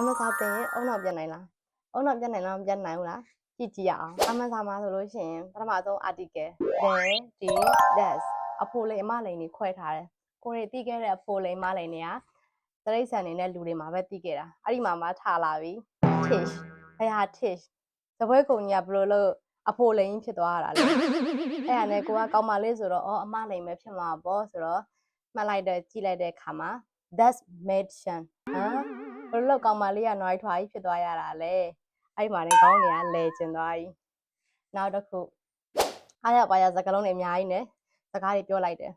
မစားတင်ရင်အုံနောက်ပြန်နိုင်လားအုံနောက်ပြန်နိုင်လားမပြန်နိုင်ဘူးလားကြည့်ကြည့်ရအောင်ဒါမှစားမှာဆိုလို့ရှိရင်ပထမဆုံး article there the das အဖိုလိမ်အမလိမ်တွေခွဲထားတယ်ကိုရီတီးခဲ့တဲ့အဖိုလိမ်အမလိမ်တွေကတရိတ်ဆန်နေတဲ့လူတွေမှာပဲတီးခဲ့တာအဲ့ဒီမှာမှထားလာပြီ tish ဘယ်ဟာ tish သပွဲကုံကြီးကဘယ်လိုလုပ်အဖိုလိမ်ဖြစ်သွားတာလဲအဲ့ဒါနဲ့ကိုကကောင်းမလေးဆိုတော့အော်အမလိမ်ပဲဖြစ်မှာပေါ့ဆိုတော့မှတ်လိုက်တဲ့ကြည့်လိုက်တဲ့အခါမှာ that's medicine ဟမ်ဘယ်လိုလုပ်ကောင်းမလေးကနွားထွားကြီးဖြစ်သွားရတာလဲအဲ့မှာလည်းကောင်းတွေကလဲကျင်သွားပြီနောက်တစ်ခုအားရပါရစကားလုံးတွေအများကြီးနဲ့စကားတွေပြောလိုက်တယ်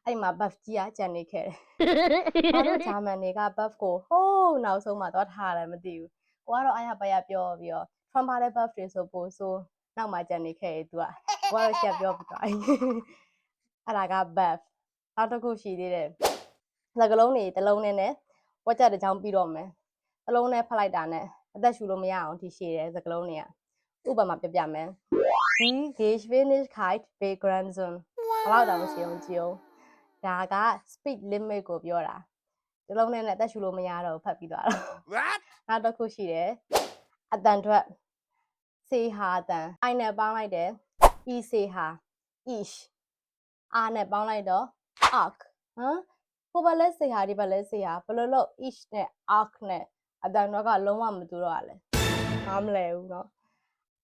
အဲ့မှာ buff ကြီးကကြံနေခဲ့တယ်ဘာလို့ဂျာမန်တွေက buff ကိုဟိုးနောက်ဆုံးမှသွားထားတယ်မသိဘူးကိုကတော့အားရပါရပြောပြီးတော့ Trump တဲ့ buff တွေဆိုပို့ဆိုနောက်မှကြံနေခဲ့တယ် तू ကကိုကတော့ရှက်ပြောပြီးသွားပြီအဲ့ဒါက buff နောက်တစ်ခုရှိသေးတယ်စကားလုံးတွေတစ်လုံးနဲ့ဝက်ချက်တစ်ချောင်းပြီးတော့မယ်တစ်လုံးနဲ့ဖတ်လိုက်တာနဲ့အသက်ရှူလို့မရအောင်ထိရှည်တယ်စကားလုံးတွေကဥပမာပြပြမယ်ဒီ Geschwindigkeit begrenzen ဘယ်လောက်တောင်မရှိအောင်ကြည့်အောင်ဒါက speed limit ကိုပြောတာဒီလုံးနဲ့အသက်ရှူလို့မရတော့ဖတ်ပြီးသွားတော့ What နောက်တစ်ခုရှိတယ်အတန်ထွက်စေဟာအတန်အိုင်နဲ့ပေါင်းလိုက်တယ် e စေဟာ ish အားနဲ့ပေါင်းလိုက်တော့ arc ဟမ်ဟိုဘက်လဲစေဟာဒီဘက်လဲစေဟာဘယ်လိုလုပ် ish နဲ့ arc နဲ့အတန်တော့ကလုံးဝမတူတော့ရလဲမမလဲဘူးเนาะ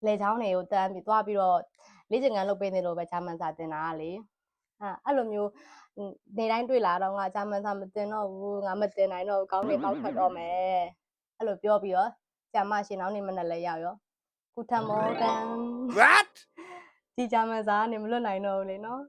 လေချောင်းတွေကိုတန်းပြီးသွားပြီးတော့လေ့ကျင့်ခန်းလုပ်ပေးနေလို့ပဲဂျာမန်စာသင်တာကလေအဲ့လိုမျိုးနေတိုင်းတွေ့လာတော့ငါဂျာမန်စာမသင်တော့ဘူးငါမသင်နိုင်တော့ဘူးကောင်းနေပေါက်ထွက်တော့မယ်အဲ့လိုပြောပြီးတော့ဆရာမရှင်နောက်နေမနဲ့လဲရောက်ရောကုထမောကန် What ဒီဂျာမန်စာကနေမလွတ်နိုင်တော့ဘူးလေနော်